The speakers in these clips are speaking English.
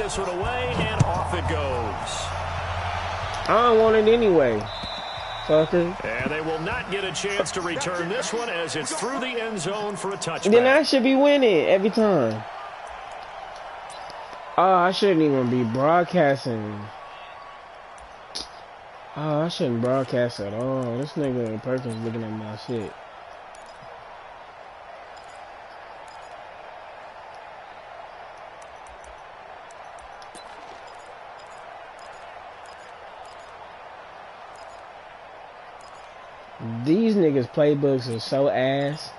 this one away, and off it goes. I don't want it anyway. Fucker. And they will not get a chance to return this one as it's through the end zone for a touchback. Then I should be winning every time. Oh, I shouldn't even be broadcasting. Oh, I shouldn't broadcast at all. This nigga Perkins looking at my shit. These niggas' playbooks are so ass.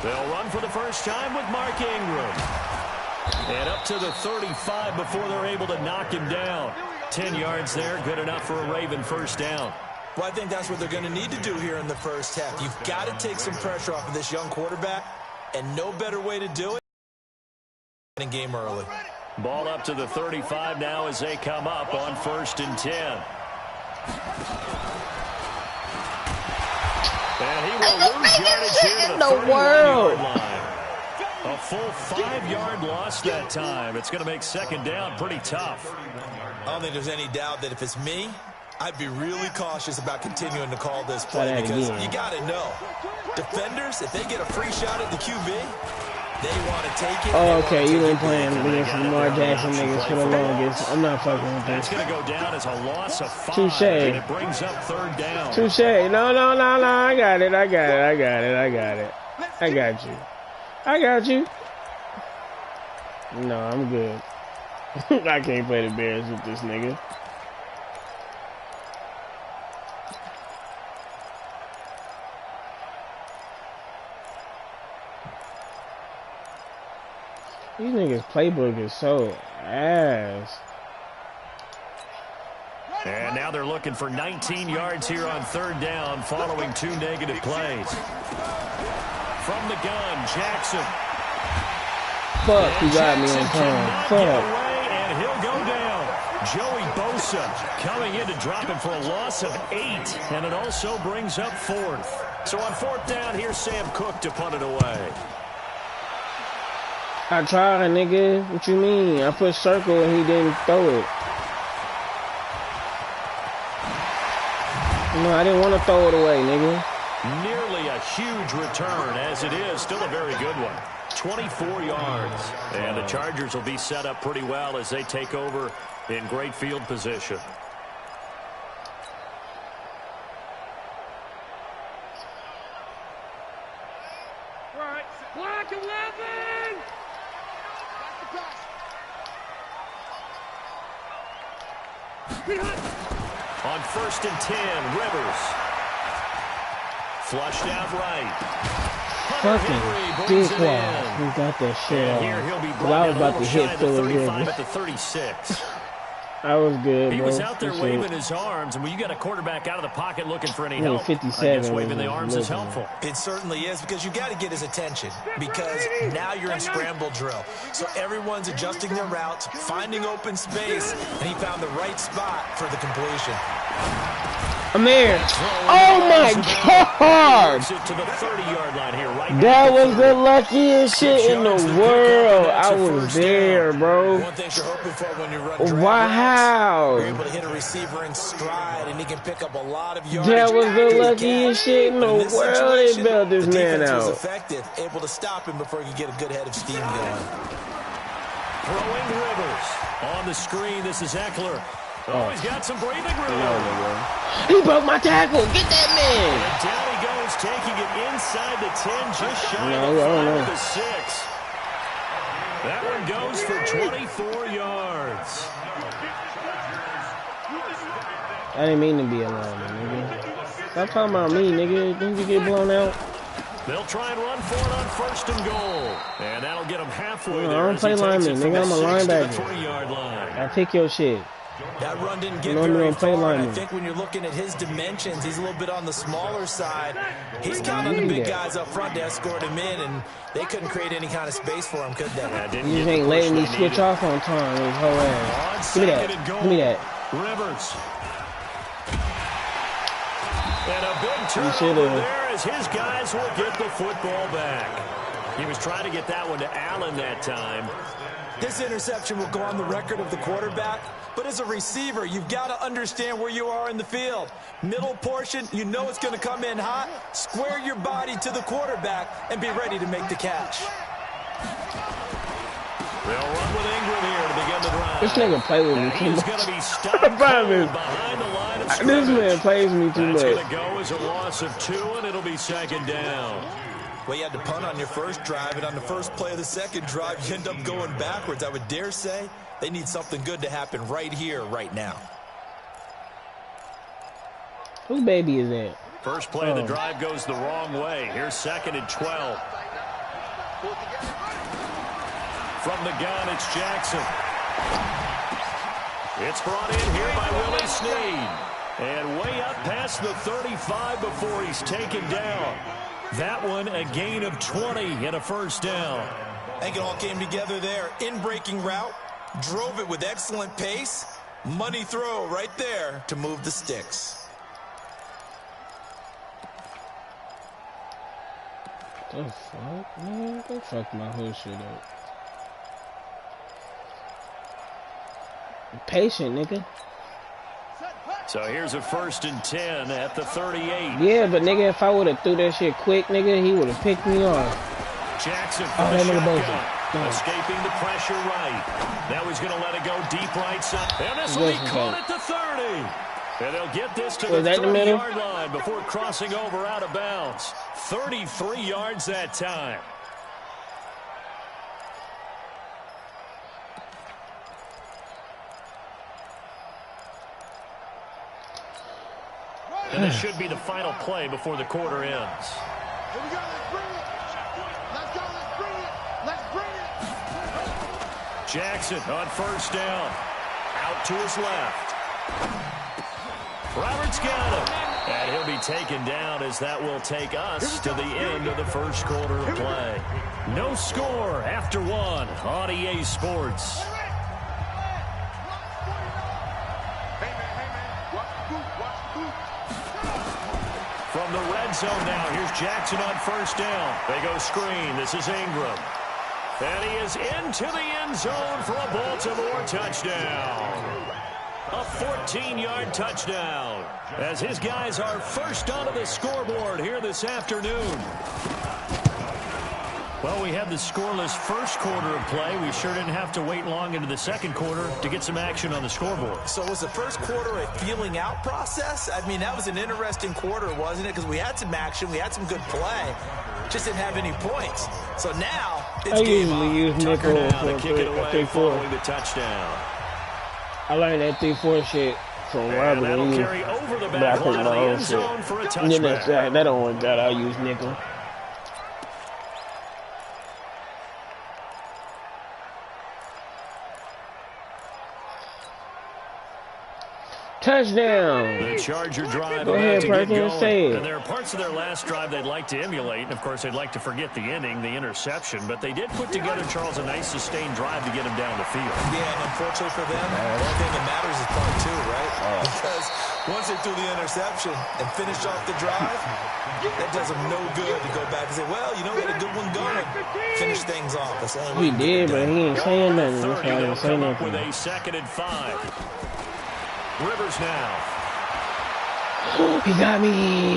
They'll run for the first time with Mark Ingram. And up to the 35 before they're able to knock him down. 10 yards there, good enough for a Raven first down. Well, I think that's what they're going to need to do here in the first half. You've got to take some pressure off of this young quarterback, and no better way to do it than game early. Ball up to the 35 now as they come up on 1st and 10. And he will lose yardage here to the 31-yard line. A full 5-yard loss that time. It's going to make second down pretty tough. I don't think there's any doubt that if it's me, I'd be really cautious about continuing to call this play because you got to know. Defenders, if they get a free shot at the QB, they want to take it. Oh, okay, you been playing against Lamar Jackson niggas for the longest. I'm not fucking with this. It's going to go down as a loss of 5. Touche. And it brings up 3rd down. Touche. No. I got it. I got you. No, I'm good. I can't play the Bears with this nigga. These niggas' playbook is so ass. And now they're looking for 19 yards here on 3rd down following 2 negative plays. From the gun, Jackson. Fuck, you got me on time. Fuck. And he'll go down. Joey Bosa coming in to drop him for a loss of 8. And it also brings up 4th. So on 4th down, here's Sam Cook to punt it away. I tried, nigga. What you mean? I put circle and he didn't throw it. No, I didn't want to throw it away, nigga. Nearly a huge return, as it is. Still a very good one. 24 yards. And the Chargers will be set up pretty well as they take over in great field position. Black 11! On 1st and 10, Rivers. Flushed out right. Fucking dickwad. He got that shit off. I was about to hit Phillip Rivers. At the 36. I was good, bro. He was out there waving his arms, and when you got a quarterback out of the pocket looking for any help, 57, I guess waving the arms is helpful. It certainly is because you got to get his attention because now you're in scramble drill. So everyone's adjusting their routes, finding open space, and he found the right spot for the completion. I'm there. Oh my God! That was the luckiest shit in the world. I was there, bro. Wow. You're able to hit a receiver in stride, and he can pick up a lot of yards. That was the luckiest shit in the world. They bailed this man out. Was effective, able to stop him before he could get a good head of steam going. Throwing Rivers on the screen. This is Eckler. Oh, he's got some breathing room. He broke my tackle. Get that man. And down he goes, taking it inside the 10, just shy of the 6. That one goes for 24 yards. I didn't mean to be alone, nigga. Stop talking about me, nigga. Didn't you get blown out? They'll try and run for it on 1st and goal. And that'll get them halfway there. I don't play lineman, nigga. I'm a linebacker. I pick your shit. That run didn't get very far. I think when you're looking at his dimensions, he's a little bit on the smaller side. He's counting on the big guys up front to escort him in, and they couldn't create any kind of space for him, could they? You just ain't letting me switch off on time. His whole ass. Give me that. Give me that. Rivers. And a big turnover there as his guys will get the football back. He was trying to get that one to Allen that time. This interception will go on the record of the quarterback, but as a receiver, you've got to understand where you are in the field. Middle portion, you know it's going to come in hot. Square your body to the quarterback and be ready to make the catch. They'll run with Ingram here to begin the drive. This nigga play with me too much. He's going to be stopped behind the line of scrimmage. This man plays me too much. That's going to go as a loss of 2, and it'll be second down. Well, you had to punt on your first drive, and on the first play of the second drive, you end up going backwards. I would dare say they need something good to happen right here, right now. Whose baby is that? First play of the drive goes the wrong way. Here's 2nd and 12. From the gun, it's Jackson. It's brought in here by Willie Snead. And way up past the 35 before he's taken down. That one, a gain of 20 and a first down. I think it all came together there. In-breaking route, drove it with excellent pace. Money throw right there to move the sticks. The fuck, man? Go fuck my whole shit up. Patient, nigga. So here's a 1st and 10 at the 38. Yeah, but nigga, if I would have threw that shit quick, nigga, he would have picked me off. Jackson from the shotgun, escaping the pressure right. Now he's going to let it go deep right side. And this will be caught at the 30. And they'll get this to the 30-yard line before crossing over out of bounds. 33 yards that time. And this should be the final play before the quarter ends. Here we go. Let's bring it. Let's go. Let's bring it. Let's bring it. Jackson on first down. Out to his left. Roberts got him. And he'll be taken down as that will take us to the end of the first quarter of play. No score after 1 on EA Sports. From the red zone now, here's Jackson on first down. They go screen. This is Ingram. And he is into the end zone for a Baltimore touchdown. A 14-yard touchdown. As his guys are first onto the scoreboard here this afternoon. Well, we had the scoreless first quarter of play. We sure didn't have to wait long into the second quarter to get some action on the scoreboard. So was the first quarter a feeling out process? I mean, that was an interesting quarter, wasn't it? Because we had some action, we had some good play, just didn't have any points. So now it's game on. I usually use nickel to kick it away following the touchdown. I learned that 3-4 shit from Robert. That'll carry over the back line of the end zone for a touchback. That don't work out. I'll use nickel. Touchdown! The Charger drive Go ahead, to get Perkins, say it. And there are parts of their last drive they'd like to emulate. And, of course, they'd like to forget the ending, the interception. But they did put together, Charles, a nice sustained drive to get him down the field. Yeah, and unfortunately for them, the only thing that matters is part 2, right? Because once they threw the interception and finished off the drive, that does them no good to go back and say, well, you know, we had a good one going. Finish things off. He did, but he ain't saying nothing. That's why I didn't say nothing. With a 2nd and 5. Rivers now. He got me.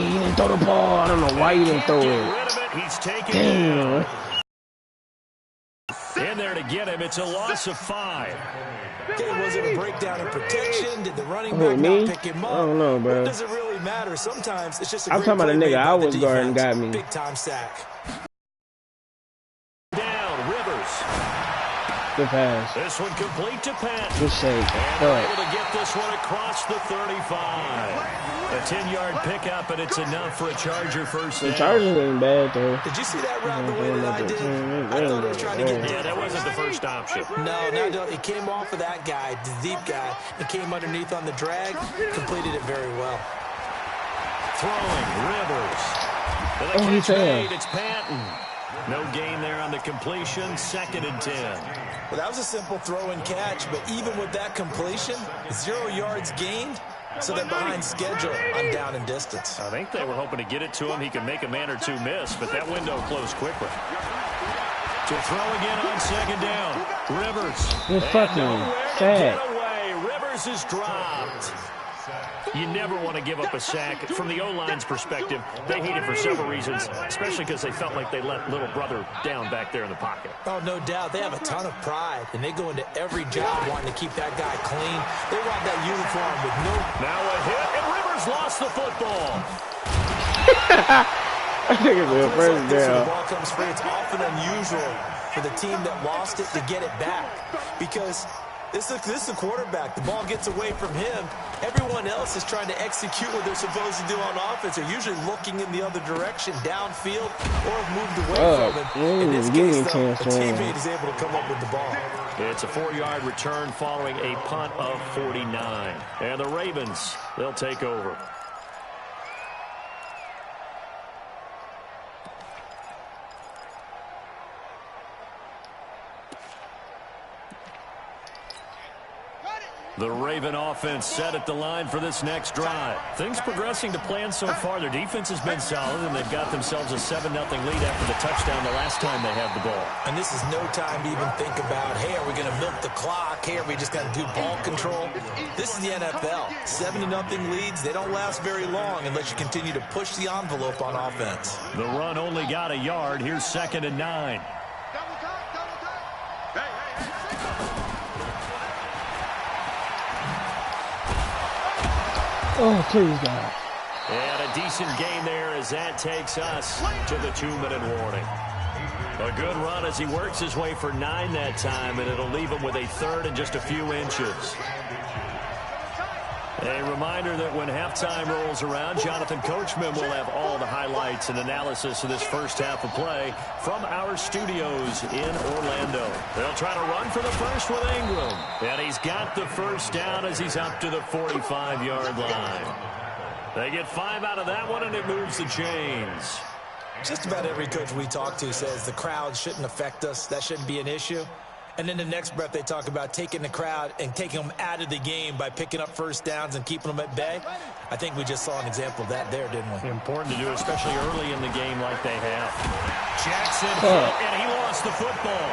He didn't throw the ball. I don't know why he didn't throw it. He's taken down. In there to get him. It's a loss of 5. Okay, was it a breakdown in protection? Did the running back not pick him up? I don't know, bro. What does it really matter? Sometimes it's just a I'm talking about a nigga I was guarding got me. Big time sack. Down, Rivers. Good pass. This one complete to Patton. Good shake. And they're able to get this one across the 35. A 10-yard pickup, and it's enough for a Charger first down. The Chargers ain't bad, though. Did you see that route the way that I did? I thought it was trying to get... Yeah, that wasn't the first option. No, it came off of that guy, the deep guy. It came underneath on the drag, completed it very well. Throwing, Rivers. Oh, he's made. It's Patton. No gain there on the completion, 2nd and 10. Well, that was a simple throw and catch, but even with that completion, 0 yards gained, So they're behind schedule on down and distance. I think they were hoping to get it to him. He could make a man or two miss, but that window closed quickly. To throw again on second down. Rivers. You're fucking sad. Rivers is dropped. You never want to give up a sack. From the O-line's perspective, they hate it for several reasons, especially because they felt like they let little brother down back there in the pocket. Oh, no doubt. They have a ton of pride, and they go into every job wanting to keep that guy clean. They want that uniform with no... Now a hit, and Rivers lost the football. I think it's a first down. The ball comes free. It's often unusual for the team that lost it to get it back because... This is a quarterback. The ball gets away from him. Everyone else is trying to execute what they're supposed to do on offense. They're usually looking in the other direction, downfield, or have moved away from it. In this case, though, a teammate is able to come up with the ball. It's a 4-yard return following a punt of 49. And the Ravens, they'll take over. The Raven offense set at the line for this next drive. Things progressing to plan so far. Their defense has been solid, and they've got themselves a 7-0 lead after the touchdown the last time they had the ball. And this is no time to even think about, hey, are we going to milk the clock? Hey, are we just going to do ball control? This is the NFL. 7-0 leads, they don't last very long unless you continue to push the envelope on offense. The run only got a yard. Here's 2nd and 9. Oh, please, God. And a decent gain there as that takes us to the 2-minute warning. A good run as he works his way for 9 that time, and it'll leave him with a 3rd and just a few inches. A reminder that when halftime rolls around, Jonathan Coachman will have all the highlights and analysis of this first half of play from our studios in Orlando. They'll try to run for the first with Ingram. And he's got the first down as he's up to the 45-yard line. They get 5 out of that one, and it moves the chains. Just about every coach we talk to says the crowd shouldn't affect us. That shouldn't be an issue. And then the next breath they talk about taking the crowd and taking them out of the game by picking up first downs and keeping them at bay. I think we just saw an example of that there, didn't we? Important to do, especially early in the game like they have. Jackson hit, and he lost the football.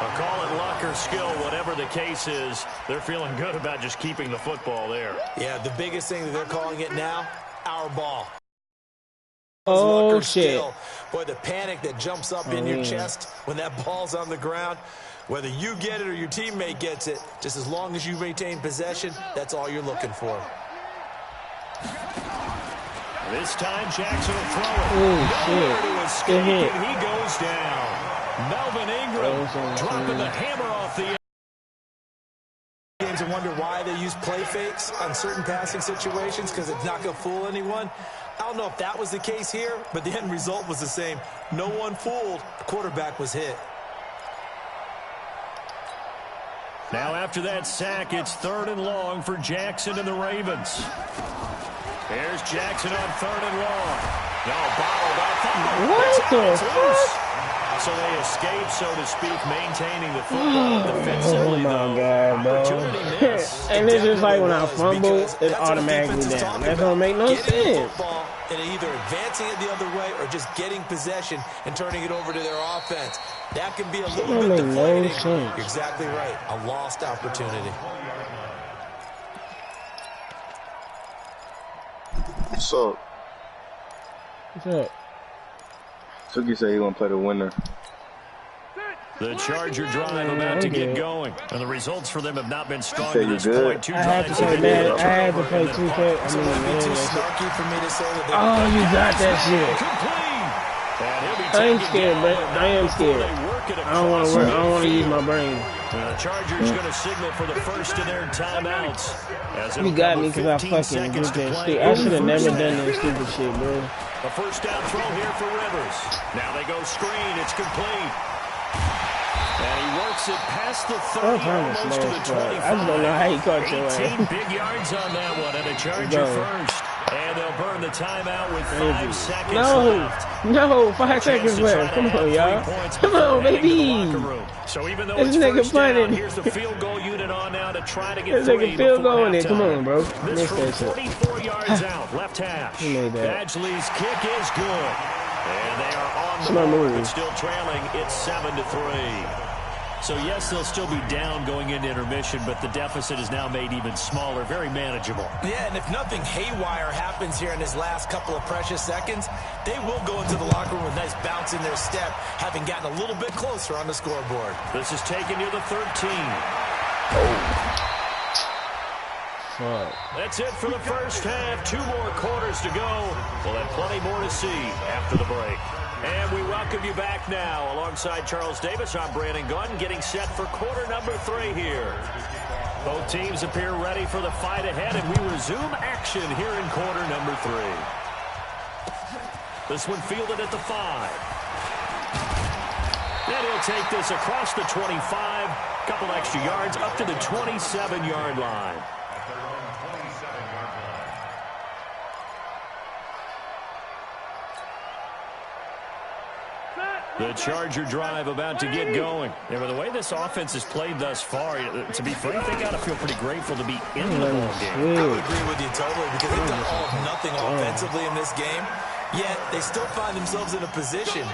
I'll call it luck or skill, whatever the case is. They're feeling good about just keeping the football there. Yeah, the biggest thing that they're calling it now, our ball. Oh, shit. Boy, the panic that jumps up in your chest when that ball's on the ground. Whether you get it or your teammate gets it, just as long as you maintain possession, that's all you're looking for. This time, Jackson will throw it. Oh, shit. Good hit. He goes down. Melvin Ingram dropping the hammer off the games and wonder why they use play fakes on certain passing situations because it's not going to fool anyone. I don't know if that was the case here, but the end result was the same. No one fooled. The quarterback was hit. Now after that sack, it's 3rd and long for Jackson and the Ravens. There's Jackson on 3rd and long. No, bottled up. What the fuck? So they escape, so to speak, maintaining the football defensively, oh my God, bro. And it's just like when I fumble, it's automatically down. That don't make no sense. And either advancing it the other way or just getting possession and turning it over to their offense. That can be a little bit deflating. You're exactly right. A lost opportunity. What's up? What's up? Tookie said he gonna play the winner. The Charger drive about to get going, and the results for them have not been strong to this point. I had to play bad. I had to play 2K. I mean, oh, you got that shit. I ain't scared, but I am scared. I don't want to work. I don't want to use my brain. The Chargers going to signal for the first of their timeouts. You got me because I fucking did that shit. I should have never done that stupid shit, bro. A first down throw here for Rivers. Now they go screen. It's complete. And he works it past the 30, almost to the 25. I just don't know how he caught your ass. 18 big yards on that one, and a Charger first. And they'll burn the timeout with 5 seconds left. No, 5 seconds left. Come on, y'all. Come on, baby. So even though this it's nigga first down, punting. here's the field goal unit on now to try to get this nigga field goal in it. Come on, bro. This from 44 yards out, left hash. Badgley's kick is good. And they are on the board, but still trailing. It's 7-3. So, yes, they'll still be down going into intermission, but the deficit is now made even smaller, very manageable. Yeah, and if nothing haywire happens here in his last couple of precious seconds, they will go into the locker room with a nice bounce in their step, having gotten a little bit closer on the scoreboard. This is taken near the 13. Fuck. That's it for the first half. 2 more quarters to go. We'll have plenty more to see after the break. And we welcome you back now. Alongside Charles Davis, I'm Brandon Gunn, getting set for quarter number 3 here. Both teams appear ready for the fight ahead, and we resume action here in quarter number 3. This one fielded at the 5. And he'll take this across the 25. Couple extra yards up to the 27-yard line. The Charger drive about to get going. And with the way this offense has played thus far, to be frank, they got to feel pretty grateful to be in the ball game. I would agree with you totally because they've done all of nothing offensively in this game, yet they still find themselves in a position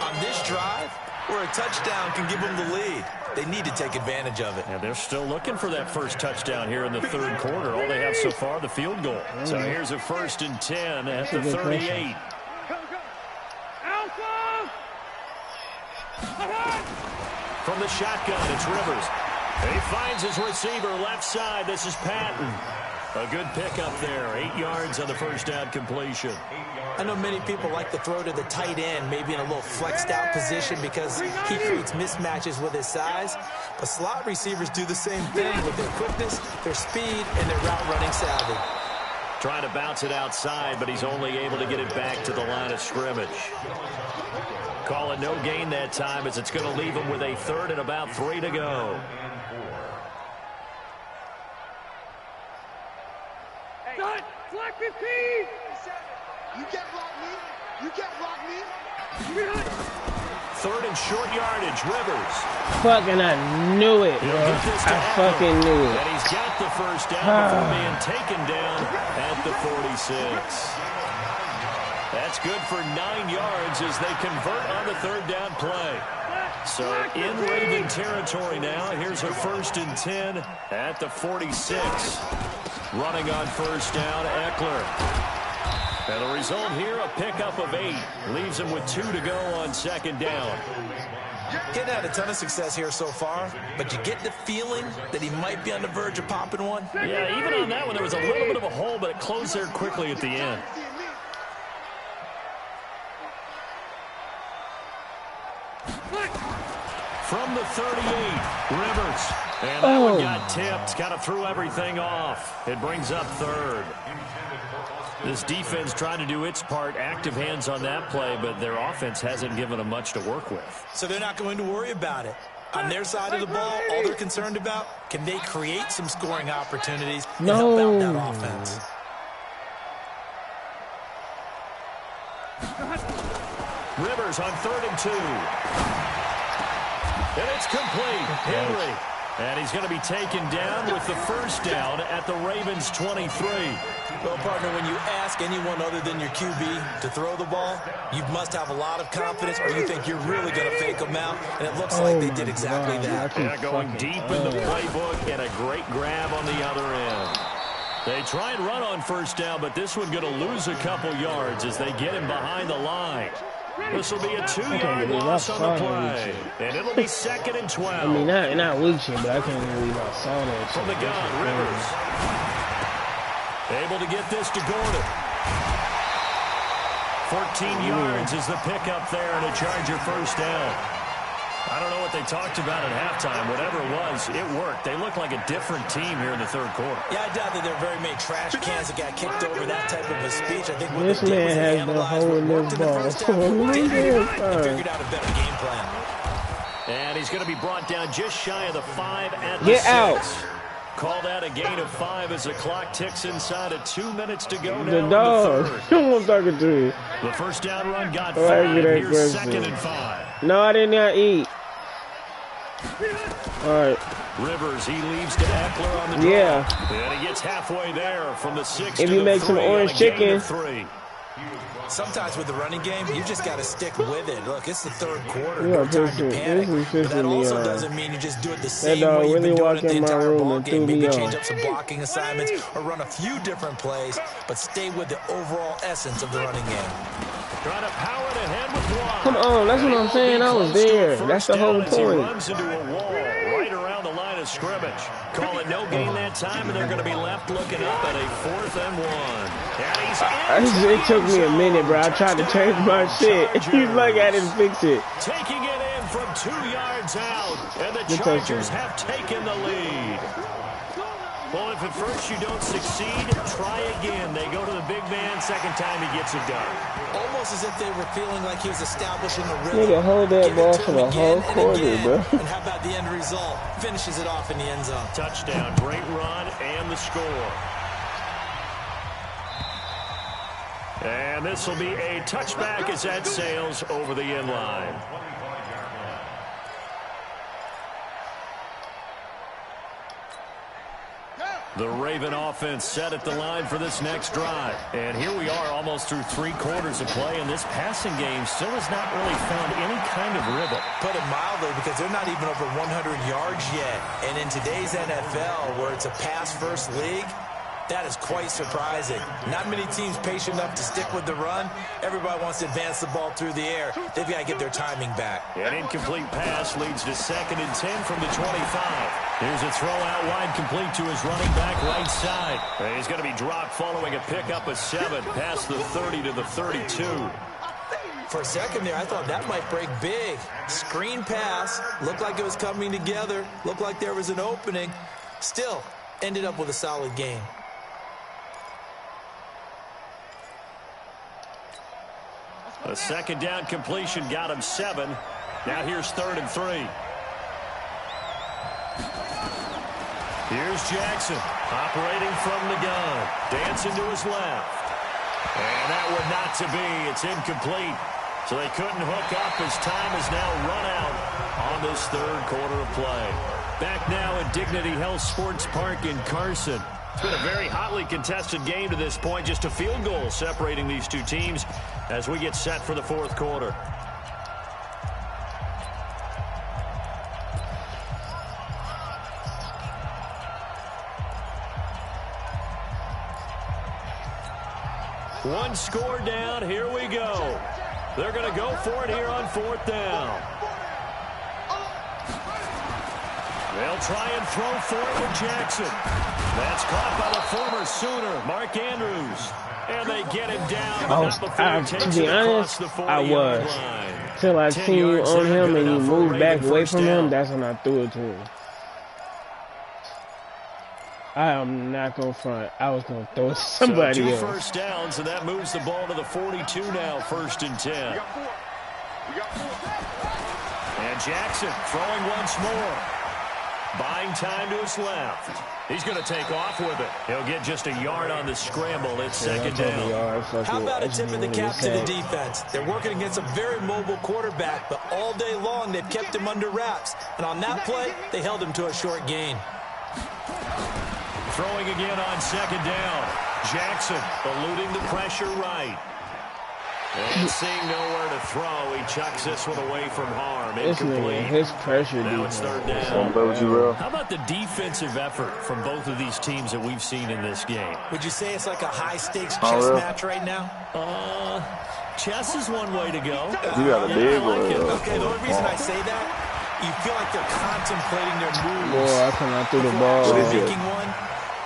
on this drive where a touchdown can give them the lead. They need to take advantage of it. And they're still looking for that first touchdown here in the third quarter. All they have so far, the field goal. So here's a 1st and 10 at the 38. From the shotgun, it's Rivers. He finds his receiver left side. This is Patton. A good pickup there. 8 yards on the first down completion. I know many people like to throw to the tight end, maybe in a little flexed out position because he creates mismatches with his size. But slot receivers do the same thing with their quickness, their speed, and their route running savvy. Trying to bounce it outside, but he's only able to get it back to the line of scrimmage. Call it no gain that time as it's going to leave him with a 3rd and about 3 to go. Flag 15! You can't block me. You can't block me. 3rd and short yardage, Rivers. Fucking I knew it, bro. I fucking knew it. And he's got the first down before being taken down at the 46. That's good for 9 yards as they convert on the 3rd down play. So in Raven territory now. Here's a 1st and 10 at the 46. Running on first down, Eckler. And the result here, a pickup of 8. Leaves him with 2 to go on 2nd down. Getting had a ton of success here so far, but you get the feeling that he might be on the verge of popping one. Yeah, even on that one, there was a little bit of a hole, but it closed there quickly at the end. From the 38, Rivers. And that one got tipped, kind of threw everything off. It brings up 3rd. This defense trying to do its part, active hands on that play, but their offense hasn't given them much to work with. So they're not going to worry about it. On their side of the ball, all they're concerned about, can they create some scoring opportunities and help out that offense? Rivers on 3rd and 2. And it's complete. Henry. And he's going to be taken down with the first down at the Ravens' 23. Well, partner, when you ask anyone other than your QB to throw the ball, you must have a lot of confidence or you think you're really going to fake them out, and it looks like they did exactly that. Yeah, going deep in the playbook and a great grab on the other end. They try and run on first down, but this one going to lose a couple yards as they get him behind the line. This will be a 2-yard loss on the play. And it'll be 2nd and 12. I mean, not reaching, but I can't believe I saw that. From the gun, Rivers. Able to get this to Gordon. 14 yards is the pickup there and a Charger first down. I don't know what they talked about at halftime. Whatever it was, it worked. They look like a different team here in the third quarter. Yeah, I doubt that there are very many trash cans that got kicked over that type of a speech. I think what this they did was they man has been analyzed what holding worked this in the ball first for half, a what didn't, long and figured out a better game plan. And he's going to be brought down just shy of the 5 at the Get 6. out. call that a gain of 5 as the clock ticks inside of 2 minutes to go now The in dog. the third. I'm talking to you. The first down run got All right, 5. get that Here's question. 2nd and 5. No, I did not eat. All right. Rivers, he leaves to Eckler on the draw. Yeah. And he gets halfway there from the 6 If to you the make some 3 orange on a gain chicken. of 3. Sometimes with the running game, you just got to stick with it. Look, it's the third quarter. Yeah, No time to this panic. is But that pissing me also off. doesn't mean you just do it the same dog way you've really been doing walked it the in my entire room ball and game. threw Maybe me change off. up some blocking assignments or run a few different plays, but stay with the overall essence of the running game. Trying to power it ahead with one. Come on, that's what I'm saying. I was there. That's the whole He point. runs into a wall right around the line of scrimmage. Call it no gain that time, and they're going to be left looking up at a 4th and 1. And he's It took me a minute, bro. I tried to change my shit. He's like, I didn't fix it. taking it in from 2 yards out, and the Chargers have taken the lead. Well, if at first you don't succeed, try again. They go to the big man. Second time he gets it done. Almost as if they were feeling like he was establishing a rhythm. Nigga, hold that Give ball it to for him the again whole and quarter, again. bro. And how about the end result? Finishes it off in the end zone. Touchdown, great run, and the score. And this will be a touchback as that sails over the end line. The Raven offense set at the line for this next drive. And here we are almost through 3 quarters of play, and this passing game still has not really found any kind of rhythm. Put it mildly, because they're not even over 100 yards yet. And in today's NFL, where it's a pass-first league, that is quite surprising. Not many teams patient enough to stick with the run. Everybody wants to advance the ball through the air. They've got to get their timing back. An incomplete pass leads to 2nd and 10 from the 25. Here's a throw out wide, complete to his running back right side. He's going to be dropped following a pickup of 7 past the 30 to the 32. For a second there, I thought that might break big. Screen pass. Looked like it was coming together. Looked like there was an opening. Still, ended up with a solid game. A second down completion got him 7. Now here's 3rd and 3. Here's Jackson, operating from the gun. Dancing to his left. And that would not to be. It's incomplete. So they couldn't hook up as time has now run out on this 3rd quarter of play. Back now at Dignity Health Sports Park in Carson. It's been a very hotly contested game to this point. Just a field goal separating these two teams as we get set for the 4th quarter. One score down. Here we go. They're going to go for it here on 4th down. They'll try and throw for it with Jackson. That's caught by the former Sooner, Mark Andrews. And they get him down. To be honest, I was. Till I seen you on him and you moved back away from him, that's when I threw it to him. I am not going to front. I was going to throw it to somebody else. 2 first downs, and that moves the ball to the 42 now, 1st and 10. And Jackson throwing once more. Buying time to his left. He's going to take off with it. He'll get just a yard on the scramble. It's 2nd down. How about a tip of the cap to the defense? They're working against a very mobile quarterback, but all day long they've kept him under wraps. And on that play, they held him to a short gain. Throwing again on 2nd down. Jackson eluding the pressure right. And seeing nowhere to throw, he chucks this one away from harm. Incomplete. His pressure. Now it's 3rd down. How about the defensive effort from both of these teams that we've seen in this game? Would you say it's like a high-stakes chess match right now? Chess is one way to go. You got a big one. Okay, the only reason I say that, you feel like they're contemplating their moves. Boy, I cannot throw the ball. Making one,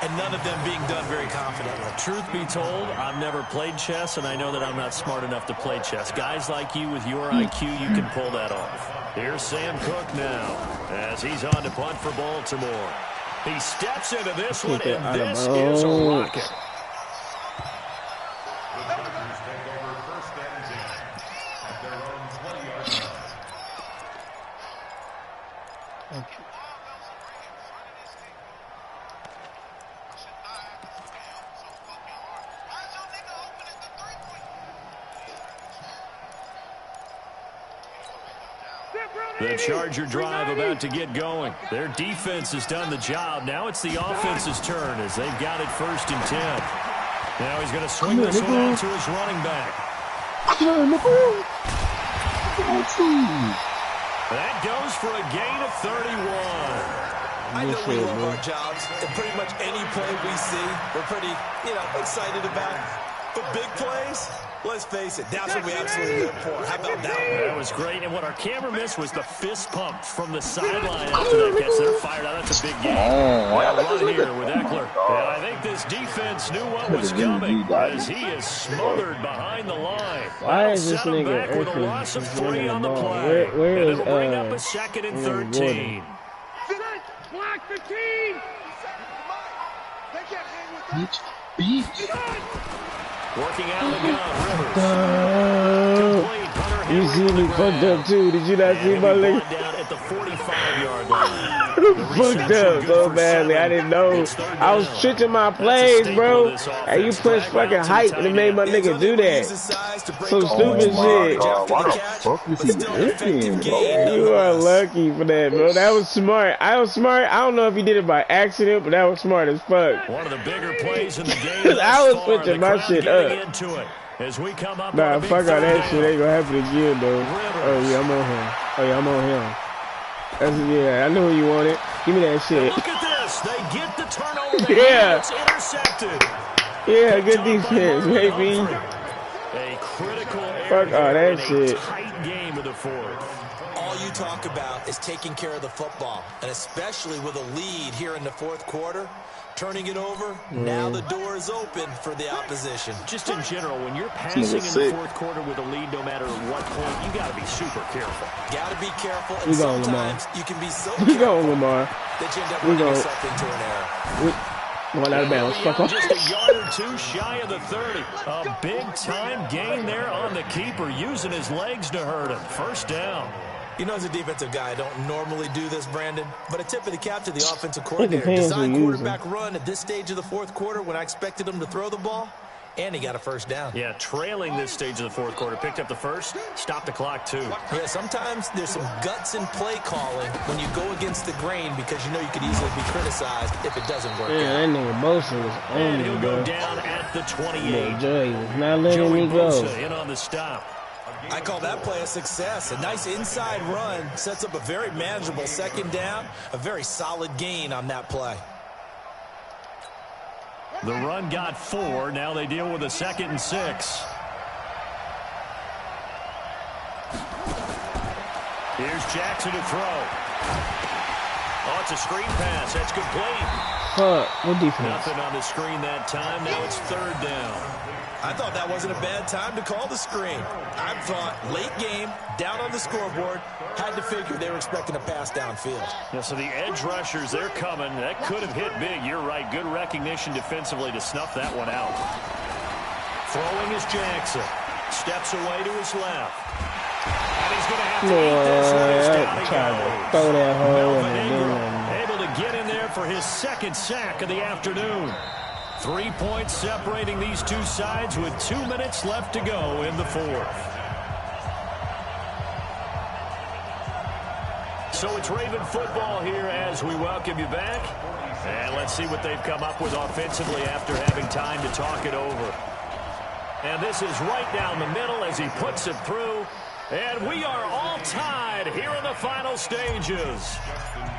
and none of them being done very confidently. Truth be told, I've never played chess, and I know that I'm not smart enough to play chess. Guys like you with your IQ, you can pull that off. Here's Sam Cook now as he's on to punt for Baltimore. He steps into this one, and this is a rocket. The Charger drive about to get going. Their defense has done the job. Now it's the offense's turn as they've got it 1st and 10. Now he's going to swing this one out to his running back. That goes for a gain of 31. I know we love our jobs, and pretty much any play we see, we're pretty, excited about. But big plays, let's face it, that's what we absolutely live for. How about that one? That was great, and what our camera missed was the fist pump from the sideline after that catch. They're fired out. That's a big game. Well, run here with Eckler. And I think this defense knew what was coming as he is smothered behind the line. Why is this nigga back with a loss of 3 on the play. Where is bring up a 2nd and 13. Block 15. Beach. Working out the gun, Rivers. You see me fucked up too. Did you not see my leg? Down at the 45-yard line. Fucked up so badly. I didn't know. I was switching my plays, bro. And you pushed fucking hype and it made my nigga do that. Some stupid shit. Why the fuck is he looking, bro? You are lucky for that, bro. That was smart. I was smart. I don't know if he did it by accident, but that was smart as fuck. One of the bigger plays in the game. I was switching my shit up. As we come up nah, fuck all that shit. Ain't gonna happen again, though. Oh, yeah, I'm on him. Oh, yeah, I'm on him. Yeah, I know who you wanted. Give me that shit. Look at this. They get the turnover. Yeah. It's intercepted. Yeah, good defense, baby. A critical fuck all that shit. Tight game of the 4th. All you talk about is taking care of the football, and especially with a lead here in the 4th quarter. Turning it over, now the door is open for the opposition. Just in general, when you're passing in the 4th quarter with a lead, no matter what point, you got to be super careful. Got to be careful, and sometimes you can be so careful Lamar. That you end up running yourself into an error. One out of bounds. Fuck off. Just a yard or two shy of the 30. A big-time gain there on the keeper, using his legs to hurt him. 1st down. You know, as a defensive guy, I don't normally do this, Brandon, but a tip of the cap to the offensive coordinator. Design quarterback run at this stage of the 4th quarter when I expected him to throw the ball, and he got a 1st down. Yeah, trailing this stage of the 4th quarter. Picked up the 1st, stopped the clock, too. Yeah, sometimes there's some guts in play calling when you go against the grain because you know you could easily be criticized if it doesn't work out. That nigga Bosa was on me, he'll bro. go down at the 28. Joey was not letting me go. Bosa in on the stop. I call that play a success. A nice inside run sets up a very manageable 2nd down. A very solid gain on that play. The run got 4. Now they deal with a 2nd and 6. Here's Jackson to throw. Oh, it's a screen pass. That's complete. What defense? Nothing on the screen that time. Now it's 3rd down. I thought that wasn't a bad time to call the screen. I thought late game, down on the scoreboard, had to figure they were expecting a pass downfield. Yeah, so the edge rushers, they're coming. That could have hit big. You're right. Good recognition defensively to snuff that one out. Throwing is Jackson. Steps away to his left. And he's going to have to eat this one. He's down he goes. Throw that hole in able to get in there for his 2nd sack of the afternoon. 3 points separating these two sides with 2 minutes left to go in the 4th. So it's Raven football here as we welcome you back. And let's see what they've come up with offensively after having time to talk it over. And this is right down the middle as he puts it through. And we are all tied here in the final stages.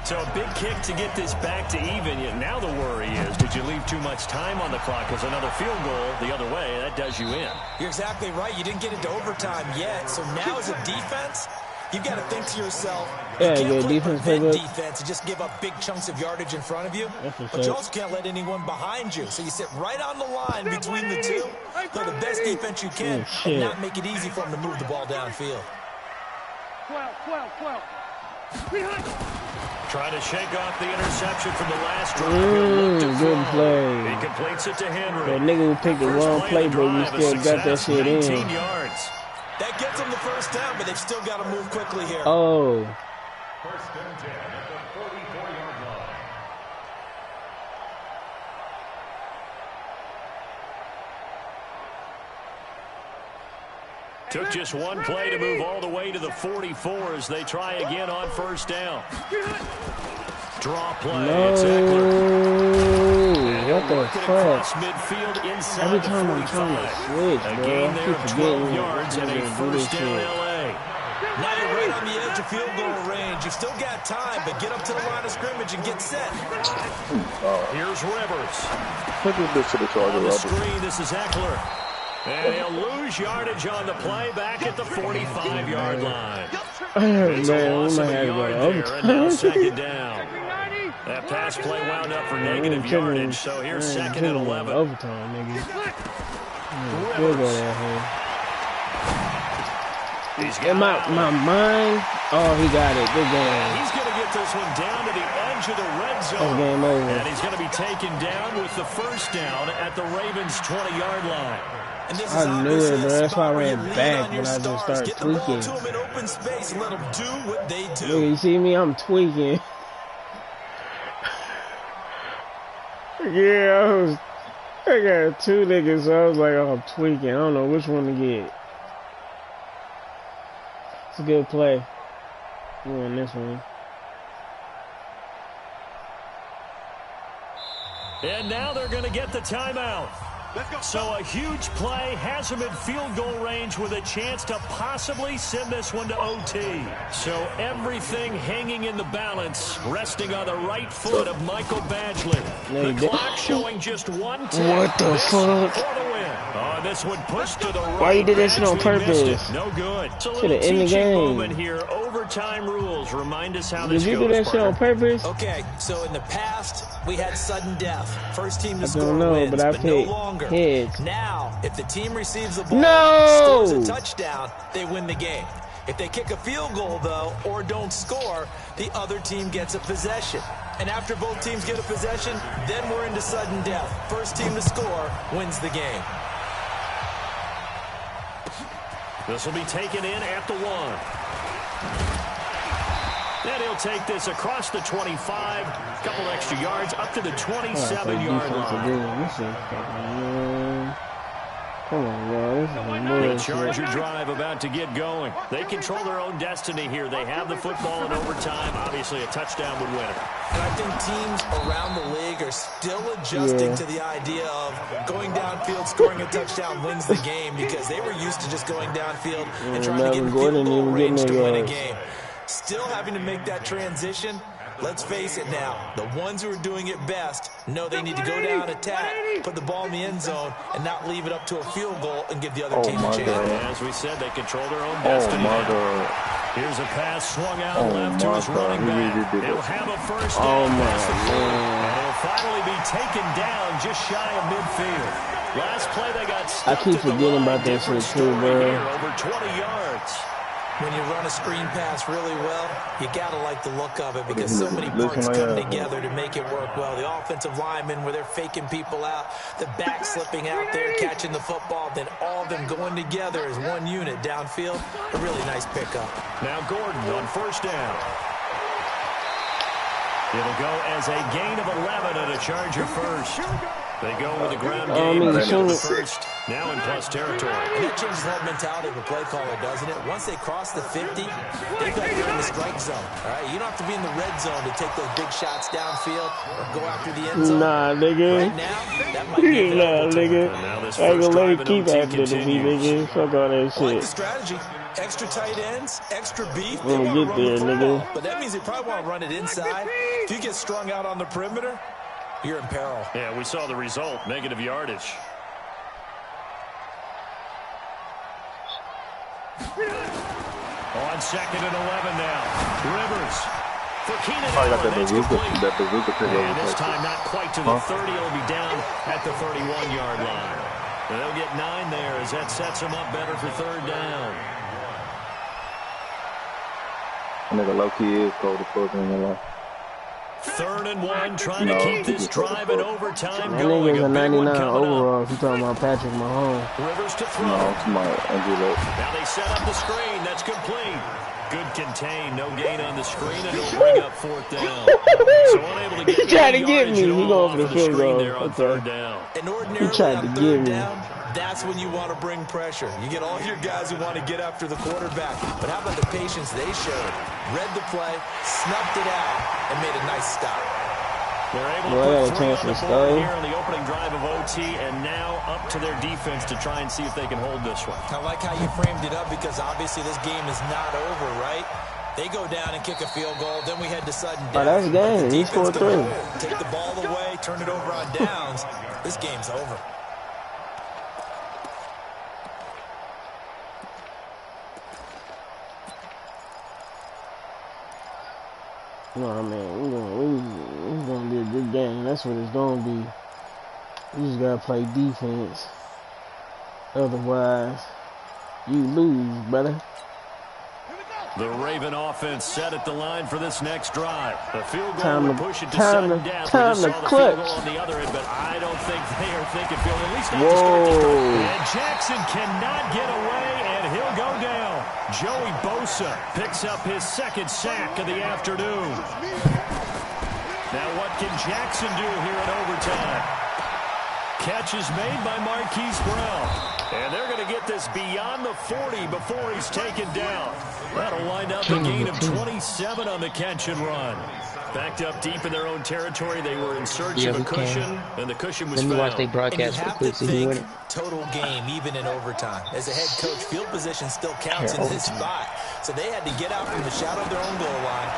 So a big kick to get this back to even. Yet now the worry is, did you leave too much time on the clock? Because another field goal the other way, that does you in. You're exactly right. You didn't get into overtime yet. So now as a defense, you've got to think to yourself, you can't play prevent defense and just give up big chunks of yardage in front of you. But you also can't let anyone behind you. So you sit right on the line between the two, play the best defense you can, and not make it easy for them to move the ball downfield. 12. Trying to shake off the interception from the last drive. Good play. He completes it to Henry. That nigga who picked the wrong play, but we still got that shit in. 19 yards. That gets them the 1st down, but they've still got to move quickly here. Oh. 1st and 10 at the 44-yard line. Took just one play to move all the way to the 44 as they try again on first down. Draw play. No. It's Eckler. What the fuck? Midfield inside Every time I'm trying to switch, a bro, gain I there keep of forgetting 12 yards and a first down shit. LA. Now you're right on the edge of field goal range. You've still got time, but get up to the line of scrimmage and get set. Here's Rivers. Look at this to the On the Chargers. screen, this is Eckler. And he'll lose yardage on the play back at the 45-yard line. It's a Man, we loss of might a have to go yard to there, and now overtime. second down. That pass play wound up for negative yardage, so here's second and 11. Overtime, nigga. Rivers. He's got My mind. Oh, he got it. Good game. He's going to get this one down to the edge of the red That's zone. game over. And he's going to be taken down with the first down at the Ravens' 20-yard line. And this is I knew it, bro. That's why I ran lean back on your when I just stars. started Get the ball tweaking. to them in open space and let them do what they do. Nigga, you see me? I'm tweaking. Yeah, I got two niggas, so I was like, oh, I'm tweaking. I don't know which one to get. It's a good play. You won this one. And now they're going to get the timeout. So a huge play has them in field goal range with a chance to possibly send this one to OT. So everything hanging in the balance, resting on the right foot of Michael Badgley. The clock showing just 1 tick. What the fuck? For the win. Oh, this one pushed to the right. Why you did that shit on Badgley missed purpose? it. No good. It's a Shoulda little ended the teaching game. moment here. Overtime rules. Remind us how this Did you goes, do that shit on partner. purpose? Okay, so in the past, we had sudden death. First team to I score don't know, wins, but I no picked longer. heads. Now, if the team receives the ball, No! scores a touchdown, they win the game. If they kick a field goal, though, or don't score, the other team gets a possession. And after both teams get a possession, then we're into sudden death. First team to score wins the game. This will be taken in at the 1. And he'll take this across the 25, a couple extra yards, up to the 27-yard line. Come on, bro. This is The bullshit. Charger drive about to get going. They control their own destiny here. They have the football in overtime. Obviously, a touchdown would win it. And I think teams around the league are still adjusting to the idea of going downfield, scoring a touchdown wins the game because they were used to just going downfield and trying to get in field goal range to win a game. Still having to make that transition. Let's face it now, the ones who are doing it best know they need to go down, attack, put the ball in the end zone, and not leave it up to a field goal and give the other team a chance. As we said, they control their own Oh destiny. my God. Here's a pass swung out left to my his God, running he really back. did He'll it. have a first Oh down my past the 40. God. And he'll finally be taken down just shy of midfield. Last play they got stuck I keep at the forgetting line. about that Different shit too, story bro. here, over 20 yards. When you run a screen pass really well, you got to like the look of it because so many parts come together to make it work well. The offensive linemen, where they're faking people out, the back slipping out there, catching the football, then all of them going together as one unit downfield. A really nice pickup. Now Gordon on first down. It'll go as a gain of 11 and a Charger first. They go with the ground game I mean, into the sure. first. Now in plus territory. And that changes the whole mentality of a play caller, doesn't it? Once they cross the 50, they've got to get in the strike zone. All right, you don't have to be in the red zone to take those big shots downfield or go after the end zone. Nah, nigga. Right now, that might be Nah, available to them. nigga. Now this I ain't first gonna let drive it in keep OT happening to me, continues. nigga. Fuck all that I like the shit. strategy. Extra tight ends, extra beef. They We'll want to get run the there, football, nigga. but that means they probably want to run it inside. If you get strung out on the perimeter, you're in peril. Yeah, we saw the result. Negative yardage. On second and 11 now. Rivers. For Keenan I got Allen, that it's bazooka complete. pick And this over. time not quite to the 30. It'll be down at the 31-yard line. And they'll get 9 there as that sets them up better for third down. Nigga low-key is cold as fuck in real life. 3rd and 1, trying No, to keep this he's drive in overtime That going. nigga's A a big one 99 coming up. overall if you talking about Patrick Mahomes. Rivers to throw. No, it's my Angelo. Now they set up the screen. That's complete. Good contain. No gain on the screen, and it'll bring up 4th down. So unable to get He tried to get yardage me. at He all going for the off of field screen goal. there on Okay. 3rd down. And ordinarily He tried on to 3rd get me. down, That's when you want to bring pressure. You get all your guys who want to get after the quarterback. But how about the patience they showed? Read the play, snuffed it out, and made a nice stop. They're able to put 3 on the board here on the opening drive of OT, and now up to their defense to try and see if they can hold this one. I like how you framed it up because obviously this game is not over, right? They go down and kick a field goal, then we head to sudden death. Oh, that's game. He scored 3. Take the ball away, turn it over on downs. This game's over. No, man, we're gonna be a good game. That's what it's gonna be. You just gotta play defense. Otherwise, you lose, brother. The Raven offense set at the line for this next drive. The field goal Time would to- push it to time sudden to- death. time We just to saw the clutch. field goal on the other end, but I don't think they are thinking field, at least not to start this drive. Whoa. And Jackson cannot get away, and he'll go down. Joey Bosa picks up his 2nd sack of the afternoon. Now what can Jackson do here in overtime? Catch is made by Marquise Brown. And they're going to get this beyond the 40 before he's taken down. That'll wind up a gain of 27 on the catch and run. Backed up deep in their own territory, they were in search of a cushion, and the cushion was Let me found. watch they broadcast real quick so you win it. Total game, even in overtime. As a head coach, field position still counts in this spot. So they had to get out from the shadow of their own goal line,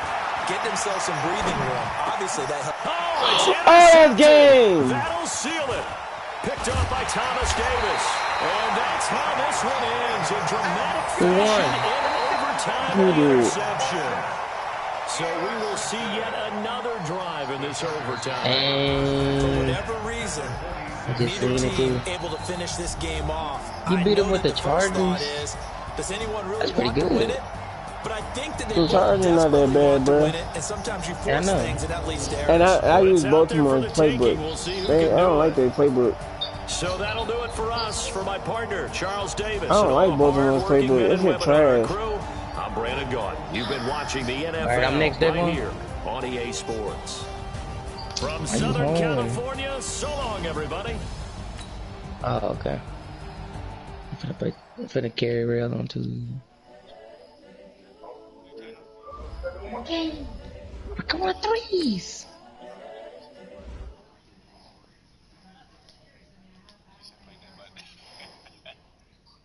get themselves some breathing room. Obviously, that helped. Oh, it's game! That'll seal it. Picked up by Thomas Davis. And that's how this one ends. A dramatic finish in an overtime interception. So we will see yet another drive in this overtime. For whatever reason, neither team able to finish this game off. You beat him with the the first thought Chargers. is, does anyone really That's pretty want to good. win it? But I think that they The both Chargers not that desperately bad, want to bro. win it, and sometimes you Yeah, I force know. things, and that leads to errors. And I Well, use it's out there for Baltimore's the taking. playbook. We'll see who I can don't do like it. their playbook. So that'll do it for us. For my partner, Charles Davis. I don't and like all the Baltimore's hard-working playbook. men It's and a women on our trash. crew, I'm Brandon Gaudin. You've been watching the NFL All right, I'm next, right Devon. here on EA Sports. From you Southern home? California, so long, everybody. Oh, okay. I'm finna carry rail on Tuesday. Come on, 3s.